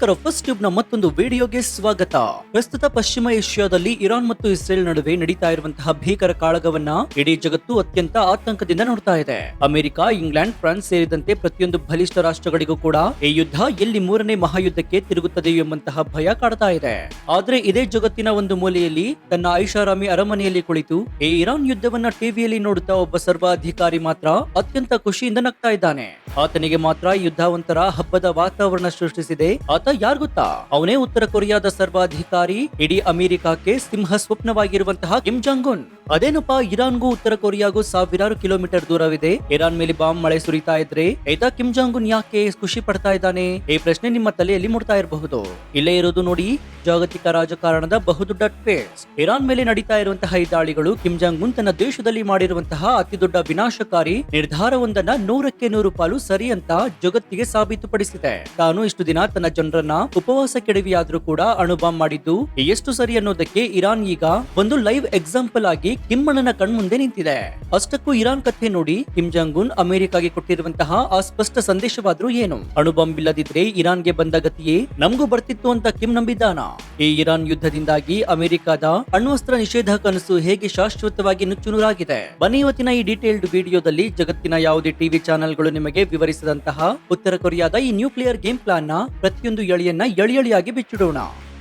ನಮಸ್ಕಾರ. First tube ನ ಮತ್ತೊಂದು ವಿಡಿಯೋಗೆ ಸ್ವಾಗತ. ಪ್ರಸ್ತುತ ಪಶ್ಚಿಮ ಏಷ್ಯಾದಲ್ಲಿ ಇರಾನ್ ಮತ್ತು ಇಸ್ರೇಲ್ ನಡುವೆ ನಡೀತಾ ಇರುವಂತಹ ಭೀಕರ ಕಾಳಗವನ್ನ ಇಡೀ ಜಗತ್ತು ಅತ್ಯಂತ ಆತಂಕದಿಂದ ನೋಡ್ತಾ ಇದೆ. ಅಮೆರಿಕ, ಇಂಗ್ಲೆಂಡ್, ಫ್ರಾನ್ಸ್ ಸೇರಿದಂತೆ ಪ್ರತಿಯೊಂದು ಬಲಿಷ್ಠ ರಾಷ್ಟ್ರಗಳಿಗೂ ಕೂಡ ಈ ಯುದ್ಧ ಎಲ್ಲಿ ಮೂರನೇ ಮಹಾಯುದ್ಧಕ್ಕೆ ತಿರುಗುತ್ತದೆಯೋ ಎಂಬಂತಹ ಭಯ ಕಾಡ್ತಾ ಇದೆ. ಆದ್ರೆ ಇದೇ ಜಗತ್ತಿನ ಒಂದು ಮೂಲೆಯಲ್ಲಿ ತನ್ನ ಐಷಾರಾಮಿ ಅರಮನೆಯಲ್ಲಿ ಕುಳಿತು ಈ ಇರಾನ್ ಯುದ್ಧವನ್ನ ಟಿವಿಯಲ್ಲಿ ನೋಡುತ್ತಾ ಒಬ್ಬ ಸರ್ವಾಧಿಕಾರಿ ಮಾತ್ರ ಅತ್ಯಂತ ಖುಷಿಯಿಂದ ನಗ್ತಾ ಇದ್ದಾನೆ. ಆತನಿಗೆ ಮಾತ್ರ ಯುದ್ಧ ಒಂಥರ ಹಬ್ಬದ ವಾತಾವರಣ ಸೃಷ್ಟಿಸಿದೆ. ಆತ ಯಾರು ಗೊತ್ತಾ? ಅವನೇ ಉತ್ತರ ಕೊರಿಯಾದ ಸರ್ವಾಧಿಕಾರಿ, ಇಡೀ ಅಮೆರಿಕಕ್ಕೆ ಸಿಂಹ ಸ್ವಪ್ನವಾಗಿರುವಂತಹ ಕಿಮ್ ಜಾಂಗ್ ಉನ್. ಅದೇನಪ್ಪ, ಇರಾನ್ಗೂ ಉತ್ತರ ಕೊರಿಯಾಗೂ ಸಾವಿರಾರು ಕಿಲೋಮೀಟರ್ ದೂರವಿದೆ. ಇರಾನ್ ಮೇಲೆ ಬಾಂಬ್ ಮಳೆ ಸುರಿತಾ ಇದ್ರೆ ಆಯ್ತಾ ಕಿಮ್ ಜಾಂಗ್ ಉನ್ ಯಾಕೆ ಖುಷಿ ಪಡ್ತಾ ಇದ್ದಾನೆ? ಈ ಪ್ರಶ್ನೆ ನಿಮ್ಮ ತಲೆಯಲ್ಲಿ ಮೂಡ್ತಾ ಇರಬಹುದು. ಇಲ್ಲೇ ಇರೋದು ನೋಡಿ ಜಾಗತಿಕ ರಾಜಕಾರಣದ ಬಹುದೊಡ್ಡ ಟ್ವಿಸ್ಟ್. ಇರಾನ್ ಮೇಲೆ ನಡೀತಾ ಇರುವಂತಹ ಈ ದಾಳಿಗಳು ಕಿಮ್ ಜಾಂಗ್ ಉನ್ ತನ್ನ ದೇಶದಲ್ಲಿ ಮಾಡಿರುವಂತಹ ಅತಿ ದೊಡ್ಡ ವಿನಾಶಕಾರಿ ನಿರ್ಧಾರವೊಂದನ್ನ 100ಕ್ಕೆ 100 ಪಾಲು ಸರಿ ಅಂತ ಜಗತ್ತಿಗೆ ಸಾಬೀತುಪಡಿಸಿದೆ. ತಾನು ಇಷ್ಟು ದಿನ ತನ್ನ ಜನರನ್ನ ಉಪವಾಸ ಕೆಡವಿಯಾದ್ರೂ ಕೂಡ ಅಣುಬಾಂಬ್ ಮಾಡಿದ್ದು ಎಷ್ಟು ಸರಿ ಅನ್ನೋದಕ್ಕೆ ಇರಾನ್ ಈಗ ಒಂದು ಲೈವ್ ಎಕ್ಸಾಂಪಲ್ ಆಗಿ ಕಿಮ್ ಅಣ್ಣನ ಕಣ್ಮುಂದೆ ನಿಂತಿದೆ. ಅಷ್ಟಕ್ಕೂ ಇರಾನ್ ಕಥೆ ನೋಡಿ ಕಿಮ್ ಜಾಂಗ್ ಉನ್ ಅಮೆರಿಕಾಗೆ ಕೊಟ್ಟಿರುವಂತಹ ಆ ಸ್ಪಷ್ಟ ಸಂದೇಶವಾದ್ರೂ ಏನು? ಅಣುಬಾಂಬ್ ಇಲ್ಲದಿದ್ರೆ ಇರಾನ್ಗೆ ಬಂದ ಗತಿಯೇ ನಮಗೂ ಬರ್ತಿತ್ತು ಅಂತ ಕಿಮ್ ನಂಬಿದ್ದಾನ. ಈ ಇರಾನ್ ಯುದ್ಧದಿಂದಾಗಿ ಅಮೆರಿಕದ ಅಣ್ವಸ್ತ್ರ ನಿಷೇಧ ಕನಸು ಹೇಗೆ ಶಾಶ್ವತವಾಗಿ ನುಚ್ಚುನೂರಾಗಿದೆ? ಬನ್ನಿ ಇವತ್ತಿನ ಈ ಡೀಟೇಲ್ಡ್ ವಿಡಿಯೋದಲ್ಲಿ ಜಗತ್ತಿನ ಯಾವುದೇ ಟಿವಿ ಚಾನೆಲ್ಗಳು ನಿಮಗೆ ವಿವರಿಸಿದಂತಹ ಉತ್ತರ ಕೊರಿಯಾದ ಈ ನ್ಯೂಕ್ಲಿಯರ್ ಗೇಮ್ ಪ್ಲಾನ್ ನ ಪ್ರತಿಯೊಂದು ಎಳೆಯನ್ನ ಎಳೆಯಾಗಿ ಬಿಚ್ಚಿಡೋಣ.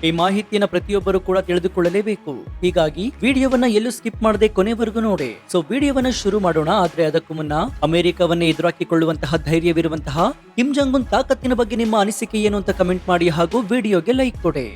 ಈ ಮಾಹಿತಿಯನ್ನ ಪ್ರತಿಯೊಬ್ಬರು ಕೂಡ ತಿಳಿದುಕೊಳ್ಳಲೇಬೇಕು. ಹೀಗಾಗಿ ವಿಡಿಯೋವನ್ನ ಎಲ್ಲೂ ಸ್ಕಿಪ್ ಮಾಡದೆ ಕೊನೆವರೆಗೂ ನೋಡಿ. ಸೊ ವಿಡಿಯೋವನ್ನ ಶುರು ಮಾಡೋಣ. ಆದ್ರೆ ಅದಕ್ಕೂ ಮುನ್ನ ಅಮೆರಿಕವನ್ನೇ ಎದುರಾಕಿಕೊಳ್ಳುವಂತಹ ಧೈರ್ಯವಿರುವಂತಹ ಕಿಮ್ ಜಾಂಗ್ ಉನ್ ತಾಕತ್ತಿನ ಬಗ್ಗೆ ನಿಮ್ಮ ಅನಿಸಿಕೆ ಏನು ಅಂತ ಕಮೆಂಟ್ ಮಾಡಿ ಹಾಗೂ ವಿಡಿಯೋಗೆ ಲೈಕ್ ಕೊಡಿ.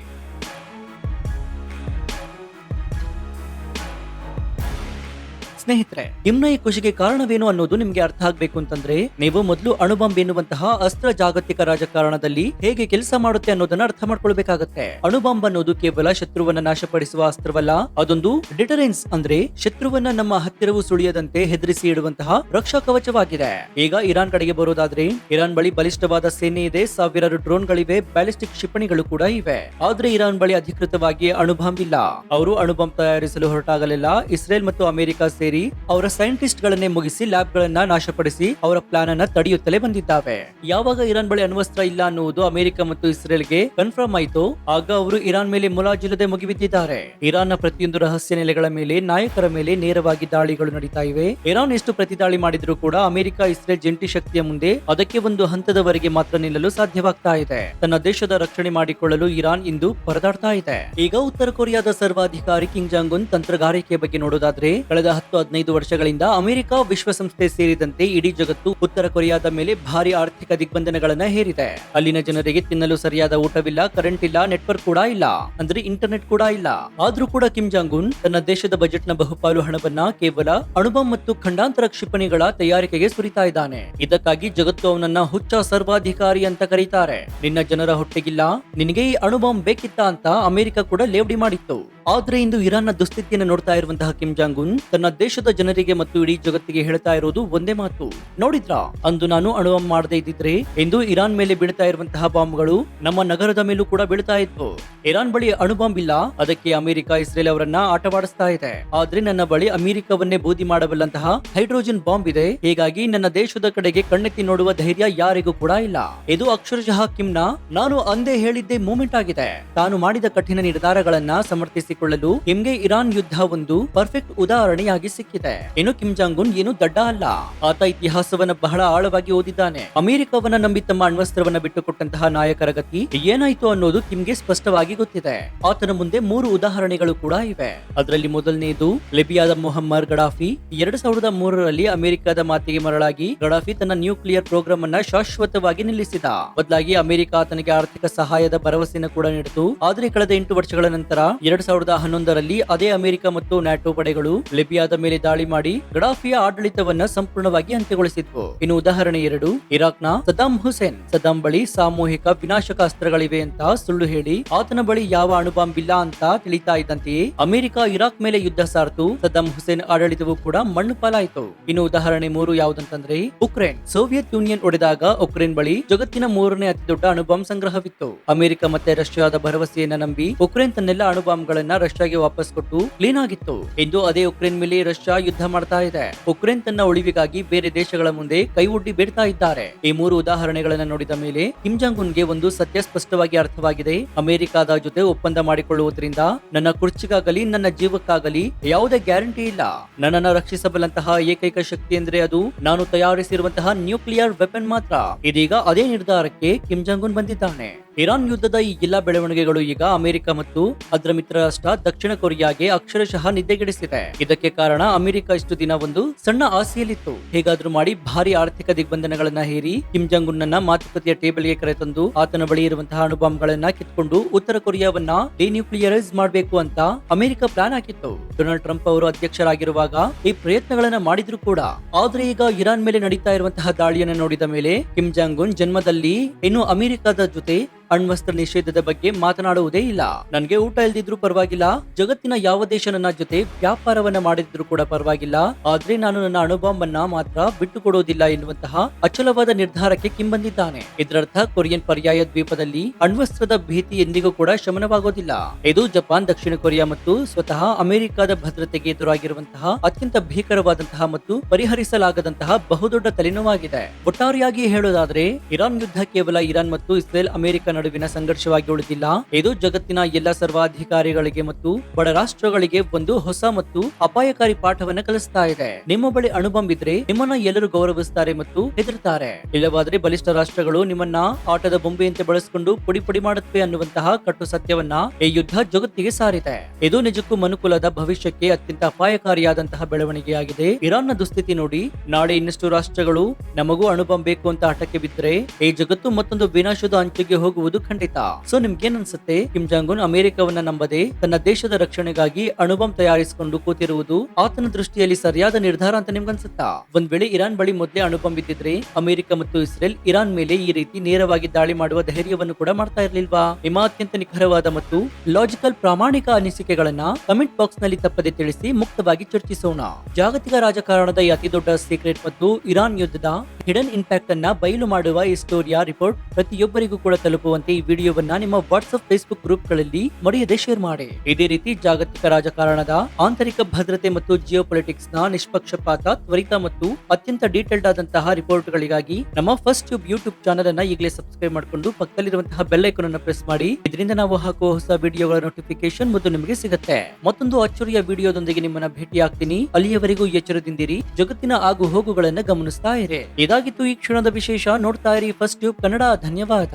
ಸ್ನೇಹಿತರೆ, ಕಿಮ್ನ ಈ ಖುಷಿಗೆ ಕಾರಣವೇನು ಅನ್ನೋದು ನಿಮ್ಗೆ ಅರ್ಥ ಆಗ್ಬೇಕು ಅಂತಂದ್ರೆ ನೀವು ಮೊದಲು ಅಣುಬಾಂಬ್ ಎನ್ನುವಂತಹ ಅಸ್ತ್ರ ಜಾಗತಿಕ ರಾಜಕಾರಣದಲ್ಲಿ ಹೇಗೆ ಕೆಲಸ ಮಾಡುತ್ತೆ ಅನ್ನೋದನ್ನ ಅರ್ಥ ಮಾಡ್ಕೊಳ್ಬೇಕಾಗತ್ತೆ. ಅಣುಬಾಂಬ್ ಅನ್ನೋದು ಕೇವಲ ಶತ್ರುವನ್ನ ನಾಶಪಡಿಸುವ ಅಸ್ತ್ರವಲ್ಲ, ಅದೊಂದು ಡಿಟರೆನ್ಸ್ ಅಂದ್ರೆ ಶತ್ರುವನ್ನ ನಮ್ಮ ಹತ್ತಿರವೂ ಸುಳಿಯದಂತೆ ಹೆದರಿಸಿ ಇಡುವಂತಹ ರಕ್ಷಾ ಕವಚವಾಗಿದೆ. ಈಗ ಇರಾನ್ ಕಡೆಗೆ ಬರೋದಾದ್ರೆ ಇರಾನ್ ಬಳಿ ಬಲಿಷ್ಠವಾದ ಸೇನೆ ಇದೆ, ಸಾವಿರಾರು ಡ್ರೋನ್ಗಳಿವೆ, ಬ್ಯಾಲಿಸ್ಟಿಕ್ ಕ್ಷಿಪಣಿಗಳು ಕೂಡ ಇವೆ. ಆದ್ರೆ ಇರಾನ್ ಬಳಿ ಅಧಿಕೃತವಾಗಿ ಅಣುಬಾಂಬ್ ಇಲ್ಲ. ಅವರು ಅಣುಬಾಂಬ್ ತಯಾರಿಸಲು ಹೊರಟಾಗಲಿಲ್ಲ ಇಸ್ರೇಲ್ ಮತ್ತು ಅಮೆರಿಕ ಸೇರಿ ಅವರ ಸೈಂಟಿಸ್ಟ್ ಗಳನ್ನೇ ಮುಗಿಸಿ ಲ್ಯಾಬ್ ಗಳನ್ನ ನಾಶಪಡಿಸಿ ಅವರ ಪ್ಲಾನ್ ಅನ್ನ ತಡೆಯುತ್ತಲೇ ಬಂದಿದ್ದಾವೆ. ಯಾವಾಗ ಇರಾನ್ ಬಳಿ ಅಣ್ವಸ್ತ್ರ ಇಲ್ಲ ಅನ್ನುವುದು ಅಮೆರಿಕ ಮತ್ತು ಇಸ್ರೇಲ್ಗೆ ಕನ್ಫರ್ಮ್ ಆಯ್ತು, ಆಗ ಅವರು ಇರಾನ್ ಮೇಲೆ ಮುಲಾಜಿಲ್ಲದೆ ಮುಗಿಬಿದ್ದಿದ್ದಾರೆ. ಇರಾನ್ ನ ಪ್ರತಿಯೊಂದು ರಹಸ್ಯ ನೆಲೆಗಳ ಮೇಲೆ, ನಾಯಕರ ಮೇಲೆ ನೇರವಾಗಿ ದಾಳಿಗಳು ನಡೀತಾ ಇವೆ. ಇರಾನ್ ಎಷ್ಟು ಪ್ರತಿದಾಳಿ ಮಾಡಿದ್ರೂ ಕೂಡ ಅಮೆರಿಕ ಇಸ್ರೇಲ್ ಜಂಟಿ ಶಕ್ತಿಯ ಮುಂದೆ ಅದಕ್ಕೆ ಒಂದು ಹಂತದವರೆಗೆ ಮಾತ್ರ ನಿಲ್ಲಲು ಸಾಧ್ಯವಾಗ್ತಾ ಇದೆ. ತನ್ನ ದೇಶದ ರಕ್ಷಣೆ ಮಾಡಿಕೊಳ್ಳಲು ಇರಾನ್ ಇಂದು ಪರದಾಡ್ತಾ ಇದೆ. ಈಗ ಉತ್ತರ ಕೊರಿಯಾದ ಸರ್ವಾಧಿಕಾರಿ ಕಿಮ್ ಜಾಂಗ್ ಉನ್ ತಂತ್ರಗಾರಿಕೆ ಬಗ್ಗೆ ನೋಡೋದಾದ್ರೆ ಕಳೆದ 10-15 ವರ್ಷಗಳಿಂದ ಅಮೆರಿಕ, ವಿಶ್ವಸಂಸ್ಥೆ ಸೇರಿದಂತೆ ಇಡೀ ಜಗತ್ತು ಉತ್ತರ ಕೊರಿಯಾದ ಮೇಲೆ ಭಾರಿ ಆರ್ಥಿಕ ದಿಗ್ಬಂಧನಗಳನ್ನ ಹೇರಿದೆ. ಅಲ್ಲಿನ ಜನರಿಗೆ ತಿನ್ನಲು ಸರಿಯಾದ ಊಟವಿಲ್ಲ, ಕರೆಂಟ್ ಇಲ್ಲ, ನೆಟ್ವರ್ಕ್ ಕೂಡ ಇಲ್ಲ, ಅಂದ್ರೆ ಇಂಟರ್ನೆಟ್ ಕೂಡ ಇಲ್ಲ. ಆದ್ರೂ ಕೂಡ ಕಿಮ್ ಜಾಂಗ್ ಉನ್ ತನ್ನ ದೇಶದ ಬಜೆಟ್ ನ ಬಹುಪಾಲು ಹಣವನ್ನ ಕೇವಲ ಅಣುಬಾಂಬ್ ಮತ್ತು ಖಂಡಾಂತರ ಕ್ಷಿಪಣಿಗಳ ತಯಾರಿಕೆಗೆ ಸುರಿತಾ ಇದ್ದಾನೆ. ಇದಕ್ಕಾಗಿ ಜಗತ್ತು ಅವನನ್ನ ಹುಚ್ಚ ಸರ್ವಾಧಿಕಾರಿ ಅಂತ ಕರೀತಾರೆ. ನಿನ್ನ ಜನರ ಹೊಟ್ಟೆಗಿಲ್ಲ, ನಿನಗೆ ಈ ಅಣುಬಾಂಬ್ ಬೇಕಿತ್ತ ಅಂತ ಅಮೆರಿಕ ಕೂಡ ಲೇವಡಿ ಮಾಡಿತ್ತು. ಆದ್ರೆ ಇಂದು ಇರಾನ್ ನ ದುಸ್ಥಿತಿಯನ್ನು ನೋಡ್ತಾ ಇರುವಂತಹ ಕಿಮ್ ಜಾಂಗ್ ಉನ್ ತನ್ನ ದೇಶದ ಜನರಿಗೆ ಮತ್ತು ಇಡೀ ಜಗತ್ತಿಗೆ ಹೇಳ್ತಾ ಇರೋದು ಒಂದೇ ಮಾತು. ನೋಡಿದ್ರಾ, ಅಂದು ನಾನು ಅಣುಬಾಂಬ್ ಮಾಡದೇ ಇದ್ದಿದ್ರೆ ಇಂದು ಇರಾನ್ ಮೇಲೆ ಬೀಳ್ತಾ ಇರುವಂತಹ ಬಾಂಬ್ಗಳು ನಮ್ಮ ನಗರದ ಮೇಲೂ ಕೂಡ ಬೀಳ್ತಾ ಇತ್ತು. ಇರಾನ್ ಬಳಿ ಅಣುಬಾಂಬ್ ಇಲ್ಲ, ಅದಕ್ಕೆ ಅಮೆರಿಕ, ಇಸ್ರೇಲ್ ಅವರನ್ನ ಆಟವಾಡಿಸ್ತಾ ಇದೆ. ಆದ್ರೆ ನನ್ನ ಬಳಿ ಅಮೆರಿಕವನ್ನೇ ಬೂದಿ ಮಾಡಬಲ್ಲಂತಹ ಹೈಡ್ರೋಜನ್ ಬಾಂಬ್ ಇದೆ. ಹೀಗಾಗಿ ನನ್ನ ದೇಶದ ಕಡೆಗೆ ಕಣ್ಣೆತ್ತಿ ನೋಡುವ ಧೈರ್ಯ ಯಾರಿಗೂ ಕೂಡ ಇಲ್ಲ. ಇದು ಅಕ್ಷರಶಃ ಕಿಮ್ನ ನಾನು ಅಂದೇ ಹೇಳಿದ್ದೇ ಮೂಮೆಂಟ್ ಆಗಿದೆ. ತಾನು ಮಾಡಿದ ಕಠಿಣ ನಿರ್ಧಾರಗಳನ್ನ ಸಮರ್ಥಿಸಿಕೊಳ್ಳಲು ಕಿಮ್ಗೆ ಇರಾನ್ ಯುದ್ಧ ಒಂದು ಪರ್ಫೆಕ್ಟ್ ಉದಾಹರಣೆಯಾಗಿ ಸಿಕ್ಕಿದೆ. ಇನ್ನು ಕಿಮ್ ಜಾಂಗ್ ಉನ್ ಏನು ದಡ್ಡ ಅಲ್ಲ, ಆತ ಇತಿಹಾಸವನ್ನ ಬಹಳ ಆಳವಾಗಿ ಓದಿದ್ದಾನೆ. ಅಮೆರಿಕವನ್ನ ನಂಬಿ ತಮ್ಮ ಅಣ್ವಸ್ತ್ರವನ್ನ ಬಿಟ್ಟುಕೊಟ್ಟಂತಹ ನಾಯಕರ ಗತಿ ಏನಾಯ್ತು ಅನ್ನೋದು ಕಿಮ್ಗೆ ಸ್ಪಷ್ಟವಾಗಿ ಗೊತ್ತಿದೆ. ಆತನ ಮುಂದೆ 3 ಉದಾಹರಣೆಗಳು ಕೂಡ ಇವೆ. ಅದರಲ್ಲಿ ಮೊದಲನೆಯದು ಲಿಬಿಯಾದ ಮೊಹಮ್ಮರ್ ಗಡಾಫಿ. 2003ರಲ್ಲಿ ಅಮೆರಿಕದ ಮಾತಿಗೆ ಮರಳಾಗಿ ಗಡಾಫಿ ತನ್ನ ನ್ಯೂಕ್ಲಿಯರ್ ಪ್ರೋಗ್ರಾಮ್ ಅನ್ನ ಶಾಶ್ವತವಾಗಿ ನಿಲ್ಲಿಸಿದ. ಬದಲಾಗಿ ಅಮೆರಿಕ ಆತನಿಗೆ ಆರ್ಥಿಕ ಸಹಾಯದ ಭರವಸೆಯನ್ನು ಕೂಡ ನೀಡಿತು. ಆದ್ರೆ ಕಳೆದ 8 ವರ್ಷಗಳ ನಂತರ 2011ರಲ್ಲಿ ಅದೇ ಅಮೆರಿಕ ಮತ್ತು ನ್ಯಾಟೋ ಪಡೆಗಳು ಲಿಬಿಯಾದ ಮೇಲೆ ದಾಳಿ ಮಾಡಿ ಗಡಾಫಿಯ ಆಡಳಿತವನ್ನ ಸಂಪೂರ್ಣವಾಗಿ ಅಂತ್ಯಗೊಳಿಸಿದ್ವು. ಇನ್ನು ಉದಾಹರಣೆ 2, ಇರಾಕ್ನ ಸದ್ದಾಂ ಹುಸೇನ್. ಸದ್ದಾಂ ಬಳಿ ಸಾಮೂಹಿಕ ವಿನಾಶಕ ಅಸ್ತ್ರಗಳಿವೆ ಅಂತ ಸುಳ್ಳು ಹೇಳಿ ಆತನ ಬಳಿ ಯಾವ ಅಣುಬಾಂಬ್ ಇಲ್ಲ ಅಂತ ತಿಳಿತಾ ಇದ್ದಂತೆಯೇ ಅಮೆರಿಕ ಇರಾಕ್ ಮೇಲೆ ಯುದ್ಧ ಸಾರ್ತು. ಸದ್ದಾಂ ಹುಸೇನ್ ಆಡಳಿತವೂ ಕೂಡ ಮಣ್ಣು ಪಾಲಾಯಿತು. ಇನ್ನು ಉದಾಹರಣೆ 3 ಯಾವುದಂತಂದ್ರೆ ಉಕ್ರೇನ್. ಸೋವಿಯತ್ ಯೂನಿಯನ್ ಒಡೆದಾಗ ಉಕ್ರೇನ್ ಬಳಿ ಜಗತ್ತಿನ 3ನೇ ಅತಿ ದೊಡ್ಡ ಅಣುಬಾಂಬ್ ಸಂಗ್ರಹವಿತ್ತು. ಅಮೆರಿಕ ಮತ್ತೆ ರಷ್ಯಾದ ಭರವಸೆಯನ್ನ ನಂಬಿ ಉಕ್ರೇನ್ ತನ್ನೆಲ್ಲ ಅಣುಬಾಂಬ್ಗಳನ್ನ ಗಡಿಗಳನ್ನ ರಷ್ಯಾಗೆ ವಾಪಸ್ ಕೊಟ್ಟು ಕ್ಲೀನ್ ಆಗಿತ್ತು. ಇಂದು ಅದೇ ಉಕ್ರೇನ್ ಮೇಲೆ ರಷ್ಯಾ ಯುದ್ಧ ಮಾಡ್ತಾ ಇದೆ. ಉಕ್ರೇನ್ ತನ್ನ ಉಳಿವಿಗಾಗಿ ಬೇರೆ ದೇಶಗಳ ಮುಂದೆ ಕೈ ಒಡ್ಡಿ ಬೇಡ್ತಾ ಇದ್ದಾರೆ. ಈ 3 ಉದಾಹರಣೆಗಳನ್ನ ನೋಡಿದ ಮೇಲೆ ಕಿಮ್ ಜಾಂಗ್ ಉನ್ಗೆ ಒಂದು ಸತ್ಯ ಸ್ಪಷ್ಟವಾಗಿ ಅರ್ಥವಾಗಿದೆ. ಅಮೆರಿಕಾದ ಜೊತೆ ಒಪ್ಪಂದ ಮಾಡಿಕೊಳ್ಳುವುದರಿಂದ ನನ್ನ ಕುರ್ಚಿಗಾಗಲಿ ನನ್ನ ಜೀವಕ್ಕಾಗಲಿ ಯಾವುದೇ ಗ್ಯಾರಂಟಿ ಇಲ್ಲ. ನನ್ನನ್ನು ರಕ್ಷಿಸಬಲ್ಲಂತಹ ಏಕೈಕ ಶಕ್ತಿ ಅಂದ್ರೆ ಅದು ನಾನು ತಯಾರಿಸಿರುವಂತಹ ನ್ಯೂಕ್ಲಿಯರ್ ವೆಪನ್ ಮಾತ್ರ. ಇದೀಗ ಅದೇ ನಿರ್ಧಾರಕ್ಕೆ ಕಿಮ್ ಜಾಂಗ್ ಉನ್ ಬಂದಿದ್ದಾನೆ. ಇರಾನ್ ಯುದ್ಧದ ಈ ಎಲ್ಲಾ ಬೆಳವಣಿಗೆಗಳು ಈಗ ಅಮೆರಿಕ ಮತ್ತು ಅದರ ಮಿತ್ರ ರಾಷ್ಟ್ರ ದಕ್ಷಿಣ ಕೊರಿಯಾಗೆ ಅಕ್ಷರಶಃ ನಿದ್ದೆಗೆಡಿಸಿದೆ. ಇದಕ್ಕೆ ಕಾರಣ ಅಮೆರಿಕ ಇಷ್ಟು ದಿನ ಒಂದು ಸಣ್ಣ ಆಸೆಯಲ್ಲಿತ್ತು. ಹೇಗಾದ್ರೂ ಮಾಡಿ ಭಾರಿ ಆರ್ಥಿಕ ದಿಗ್ಬಂಧನಗಳನ್ನ ಹೇರಿ ಕಿಮ್ ಜಾಂಗ್ ಉನ್ನ ಮಾತುಕತೆಯ ಟೇಬಲ್ಗೆ ಕರೆತಂದು ಆತನ ಬಳಿ ಇರುವಂತಹ ಅಣುಬಾಂಬ್ಗಳನ್ನ ಕಿತ್ಕೊಂಡು ಉತ್ತರ ಕೊರಿಯಾವನ್ನ ಡಿನ್ಯೂಕ್ಲಿಯರೈಸ್ ಮಾಡಬೇಕು ಅಂತ ಅಮೆರಿಕ ಪ್ಲಾನ್ ಹಾಕಿತ್ತು. ಡೊನಾಲ್ಡ್ ಟ್ರಂಪ್ ಅವರು ಅಧ್ಯಕ್ಷರಾಗಿರುವಾಗ ಈ ಪ್ರಯತ್ನಗಳನ್ನ ಮಾಡಿದ್ರು ಕೂಡ. ಆದ್ರೆ ಈಗ ಇರಾನ್ ಮೇಲೆ ನಡೀತಾ ಇರುವಂತಹ ದಾಳಿಯನ್ನು ನೋಡಿದ ಮೇಲೆ ಕಿಮ್ ಜಾಂಗ್ ಉನ್ ಜನ್ಮದಲ್ಲಿ ಇನ್ನು ಅಮೆರಿಕದ ಜೊತೆ ಅಣ್ವಸ್ತ್ರ ನಿಷೇಧದ ಬಗ್ಗೆ ಮಾತನಾಡುವುದೇ ಇಲ್ಲ. ನನ್ಗೆ ಊಟ ಇಲ್ದಿದ್ರು ಪರವಾಗಿಲ್ಲ, ಜಗತ್ತಿನ ಯಾವ ದೇಶ ನನ್ನ ಜೊತೆ ವ್ಯಾಪಾರವನ್ನ ಮಾಡಿದ್ರು ಕೂಡ ಪರವಾಗಿಲ್ಲ, ಆದ್ರೆ ನಾನು ನನ್ನ ಅಣುಬಾಂಬ್ ಅನ್ನ ಮಾತ್ರ ಬಿಟ್ಟು ಕೊಡೋದಿಲ್ಲ ಎನ್ನುವಂತಹ ಅಚಲವಾದ ನಿರ್ಧಾರಕ್ಕೆ ಕಿಮ್ ಬಂದಿದ್ದಾನೆ. ಇದರರ್ಥ ಕೊರಿಯನ್ ಪರ್ಯಾಯ ದ್ವೀಪದಲ್ಲಿ ಅಣ್ವಸ್ತ್ರದ ಭೀತಿ ಎಂದಿಗೂ ಕೂಡ ಶಮನವಾಗೋದಿಲ್ಲ. ಇದು ಜಪಾನ್, ದಕ್ಷಿಣ ಕೊರಿಯಾ ಮತ್ತು ಸ್ವತಃ ಅಮೆರಿಕದ ಭದ್ರತೆಗೆ ಎದುರಾಗಿರುವಂತಹ ಅತ್ಯಂತ ಭೀಕರವಾದಂತಹ ಮತ್ತು ಪರಿಹರಿಸಲಾಗದಂತಹ ಬಹುದೊಡ್ಡ ತಲೆನೋವಾಗಿದೆ. ಒಟ್ಟಾರೆಯಾಗಿ ಹೇಳೋದಾದ್ರೆ ಇರಾನ್ ಯುದ್ಧ ಕೇವಲ ಇರಾನ್ ಮತ್ತು ಇಸ್ರೇಲ್ ಅಮೆರಿಕ ನಡುವಿನ ಸಂಘರ್ಷವಾಗಿ ಉಳಿದಿಲ್ಲ. ಇದು ಜಗತ್ತಿನ ಎಲ್ಲ ಸರ್ವಾಧಿಕಾರಿಗಳಿಗೆ ಮತ್ತು ಬಡ ರಾಷ್ಟ್ರಗಳಿಗೆ ಒಂದು ಹೊಸ ಮತ್ತು ಅಪಾಯಕಾರಿ ಪಾಠವನ್ನ ಕಲಿಸ್ತಾ ಇದೆ. ನಿಮ್ಮ ಬಳಿ ಅಣುಬಾಂಬ್ ಇದ್ರೆ ನಿಮ್ಮನ್ನ ಎಲ್ಲರೂ ಗೌರವಿಸುತ್ತಾರೆ ಮತ್ತು ಹೆದರುತ್ತಾರೆ. ಇಲ್ಲವಾದ್ರೆ ಬಲಿಷ್ಠ ರಾಷ್ಟ್ರಗಳು ನಿಮ್ಮನ್ನ ಆಟದ ಬೊಂಬೆಯಂತೆ ಬಳಸಿಕೊಂಡು ಪುಡಿ ಪುಡಿ ಮಾಡುತ್ತವೆ ಅನ್ನುವಂತಹ ಕಟ್ಟು ಸತ್ಯವನ್ನ ಈ ಯುದ್ಧ ಜಗತ್ತಿಗೆ ಸಾರಿದೆ. ಇದು ನಿಜಕ್ಕೂ ಮನುಕುಲದ ಭವಿಷ್ಯಕ್ಕೆ ಅತ್ಯಂತ ಅಪಾಯಕಾರಿಯಾದಂತಹ ಬೆಳವಣಿಗೆಯಾಗಿದೆ. ಇರಾನ್ನ ದುಸ್ಥಿತಿ ನೋಡಿ ನಾಳೆ ಇನ್ನಷ್ಟು ರಾಷ್ಟ್ರಗಳು ನಮಗೂ ಅಣುಬಾಂಬ್ ಬೇಕು ಅಂತ ಆಟಕ್ಕೆ ಬಿದ್ದರೆ ಈ ಜಗತ್ತು ಮತ್ತೊಂದು ವಿನಾಶದ ಅಂಚಿಗೆ ಹೋಗುವುದು ಖಂಡಿತ. ಸೊ ನಿಮ್ಗೇನ್ ಅನ್ಸುತ್ತೆ? ಕಿಮ್ ಜಾಂಗ್ ಉನ್ ಅಮೆರಿಕವನ್ನ ನಂಬದೆ ತನ್ನ ದೇಶದ ರಕ್ಷಣೆಗಾಗಿ ಅಣುಬಾಂಬ್ ತಯಾರಿಸಿಕೊಂಡು ಕೂತಿರುವುದು ಆತನ ದೃಷ್ಟಿಯಲ್ಲಿ ಸರಿಯಾದ ನಿರ್ಧಾರ ಅಂತ ನಿಮ್ಗನ್ಸುತ್ತಾ? ಒಂದ್ ವೇಳೆ ಇರಾನ್ ಬಳಿ ಮೊದಲೇ ಅಣುಬಾಂಬ್ ಇದ್ದಿದ್ರೆ ಅಮೆರಿಕ ಮತ್ತು ಇಸ್ರೇಲ್ ಇರಾನ್ ಮೇಲೆ ಈ ರೀತಿ ನೇರವಾಗಿ ದಾಳಿ ಮಾಡುವ ಧೈರ್ಯವನ್ನು ಕೂಡ ಮಾಡ್ತಾ ಇರ್ಲಿಲ್ವಾ? ನಿಮ್ಮ ಅತ್ಯಂತ ನಿಖರವಾದ ಮತ್ತು ಲಾಜಿಕಲ್ ಪ್ರಾಮಾಣಿಕ ಅನಿಸಿಕೆಗಳನ್ನ ಕಮೆಂಟ್ ಬಾಕ್ಸ್ ನಲ್ಲಿ ತಪ್ಪದೆ ತಿಳಿಸಿ ಮುಕ್ತವಾಗಿ ಚರ್ಚಿಸೋಣ. ಜಾಗತಿಕ ರಾಜಕಾರಣದ ಈ ಅತಿ ದೊಡ್ಡ ಸೀಕ್ರೆಟ್ ಮತ್ತು ಇರಾನ್ ಯುದ್ಧದ ಹಿಡನ್ ಇಂಪ್ಯಾಕ್ಟ್ ಅನ್ನ ಬಯಲು ಮಾಡುವ ಈ ಸ್ಟೋರಿಯ ರಿಪೋರ್ಟ್ ಪ್ರತಿಯೊಬ್ಬರಿಗೂ ಕೂಡ ತಲುಪುವಂತೆ ಈ ವಿಡಿಯೋವನ್ನ ನಿಮ್ಮ ವಾಟ್ಸ್ಆಪ್, ಫೇಸ್ಬುಕ್ ಗ್ರೂಪ್ ಗಳಲ್ಲಿ ಮರೆಯದೆ ಶೇರ್ ಮಾಡಿ. ಇದೇ ರೀತಿ ಜಾಗತಿಕ ರಾಜಕಾರಣದ ಆಂತರಿಕ ಭದ್ರತೆ ಮತ್ತು ಜಿಯೋ ಪೊಲಿಟಿಕ್ಸ್ ನ ನಿಷ್ಪಕ್ಷಪಾತ, ತ್ವರಿತ ಮತ್ತು ಅತ್ಯಂತ ಡೀಟೇಲ್ಡ್ ಆದಂತಹ ರಿಪೋರ್ಟ್ ಗಳಿಗಾಗಿ ನಮ್ಮ ಫಸ್ಟ್ ಟ್ಯೂಬ್ ಯೂಟ್ಯೂಬ್ ಚಾನಲ್ ಅನ್ನ ಈಗಲೇ ಸಬ್ಸ್ಕ್ರೈಬ್ ಮಾಡಿಕೊಂಡು ಪಕ್ಕದಲ್ಲಿರುವಂತಹ ಬೆಲ್ ಐಕಾನ್ ಅನ್ನು ಪ್ರೆಸ್ ಮಾಡಿ. ಇದರಿಂದ ನಾವು ಹಾಕುವ ಹೊಸ ವಿಡಿಯೋಗಳ ನೋಟಿಫಿಕೇಶನ್ ಮತ್ತು ನಿಮಗೆ ಸಿಗುತ್ತೆ. ಮತ್ತೊಂದು ಅಚ್ಚರಿಯ ವಿಡಿಯೋದೊಂದಿಗೆ ನಿಮ್ಮನ್ನ ಭೇಟಿ ಆಗ್ತೀನಿ. ಅಲ್ಲಿಯವರೆಗೂ ಎಚ್ಚರದಿಂದಿರಿ, ಜಗತ್ತಿನ ಆಗು ಹೋಗುಗಳನ್ನ ಗಮನಿಸ್ತಾ ಇರಿ. ಇದಾಗಿತ್ತು ಈ ಕ್ಷಣದ ವಿಶೇಷ. ನೋಡ್ತಾ ಇರಿ ಫಸ್ಟ್ ಟ್ಯೂಬ್ ಕನ್ನಡ. ಧನ್ಯವಾದ.